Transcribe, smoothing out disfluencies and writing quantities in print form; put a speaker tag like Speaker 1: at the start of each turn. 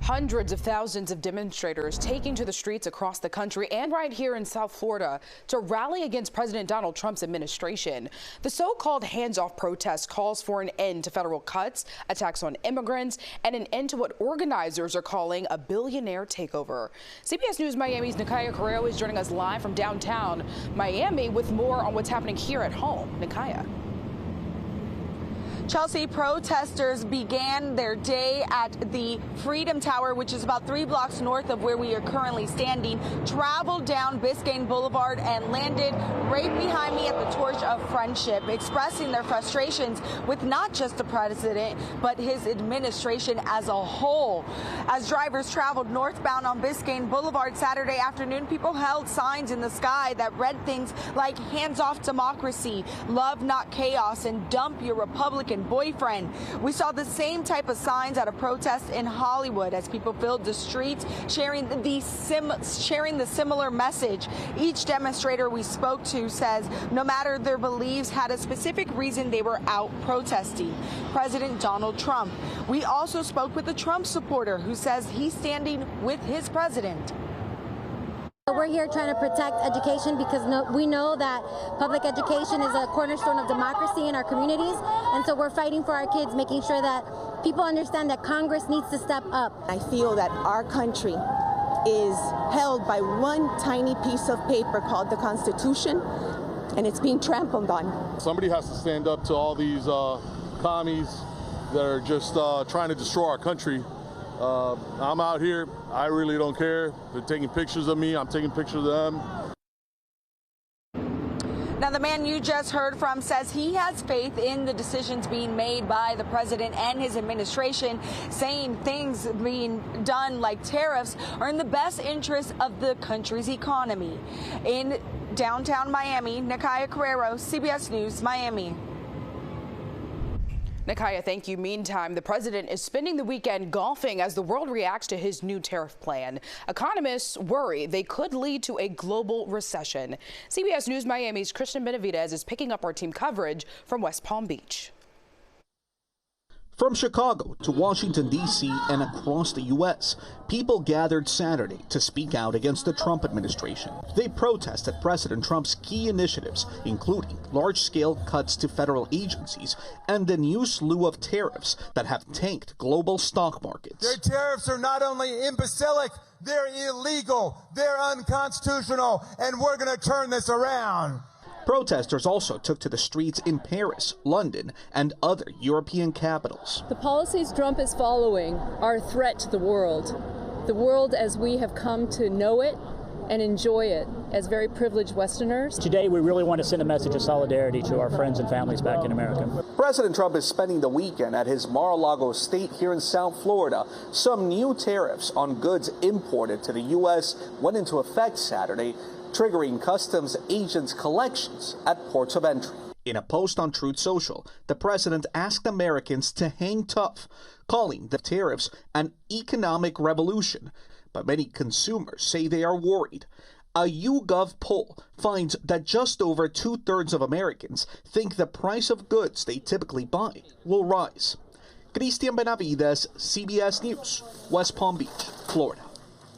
Speaker 1: Hundreds of thousands of demonstrators taking to the streets across the country and right here in South Florida to rally against President Donald Trump's administration. The so-called hands-off protest calls for an end to federal cuts, attacks on immigrants, and an end to what organizers are calling a billionaire takeover. CBS News Miami's Nikaya Carrero is joining us live from downtown Miami with more on what's happening here at home. Nikaya.
Speaker 2: Chelsea, protesters began their day at the Freedom Tower, which is about 3 blocks north of where we are currently standing, traveled down Biscayne Boulevard and landed right behind me at the Torch of Friendship, expressing their frustrations with not just the president, but his administration as a whole. As drivers traveled northbound on Biscayne Boulevard Saturday afternoon, people held signs in the sky that read things like "Hands off democracy," "Love not chaos," and "Dump your Republican boyfriend." We saw the same type of signs at a protest in Hollywood as people filled the streets sharing the similar message. Each demonstrator we spoke to says no matter their beliefs had a specific reason they were out protesting: President Donald Trump. We also spoke with a Trump supporter who says he's standing with his president.
Speaker 3: We're here trying to protect education because we know that public education is a cornerstone of democracy in our communities, and so we're fighting for our kids, making sure that people understand that Congress needs to step up.
Speaker 4: I feel that our country is held by one tiny piece of paper called the Constitution, and it's being trampled on.
Speaker 5: Somebody has to stand up to all these commies that are just trying to destroy our country. I'm out here. I really don't care. They're taking pictures of me. I'm taking pictures of them.
Speaker 2: Now, the man you just heard from says he has faith in the decisions being made by the president and his administration, saying things being done like tariffs are in the best interest of the country's economy. In downtown Miami, Nikaya Carrero, CBS News, Miami.
Speaker 1: Nikaya, thank you. Meantime, the president is spending the weekend golfing as the world reacts to his new tariff plan. Economists worry they could lead to a global recession. CBS News Miami's Christian Benavidez is picking up our team coverage from West Palm Beach.
Speaker 6: From Chicago to Washington, D.C. and across the U.S., people gathered Saturday to speak out against the Trump administration. They protested President Trump's key initiatives, including large-scale cuts to federal agencies and the new slew of tariffs that have tanked global stock markets.
Speaker 7: Their tariffs are not only imbecilic, they're illegal, they're unconstitutional, and we're going to turn this around.
Speaker 6: Protesters also took to the streets in Paris, London, and other European capitals.
Speaker 8: The policies Trump is following are a threat to the world as we have come to know it and enjoy it as very privileged Westerners.
Speaker 9: Today, we really want to send a message of solidarity to our friends and families back in America.
Speaker 6: President Trump is spending the weekend at his Mar-a-Lago estate here in South Florida. Some new tariffs on goods imported to the U.S. went into effect Saturday, triggering customs agents' collections at ports of entry. In a post on Truth Social, the president asked Americans to hang tough, calling the tariffs an economic revolution. But many consumers say they are worried. A YouGov poll finds that just over 2/3 of Americans think the price of goods they typically buy will rise. Christian Benavidez, CBS News, West Palm Beach, Florida.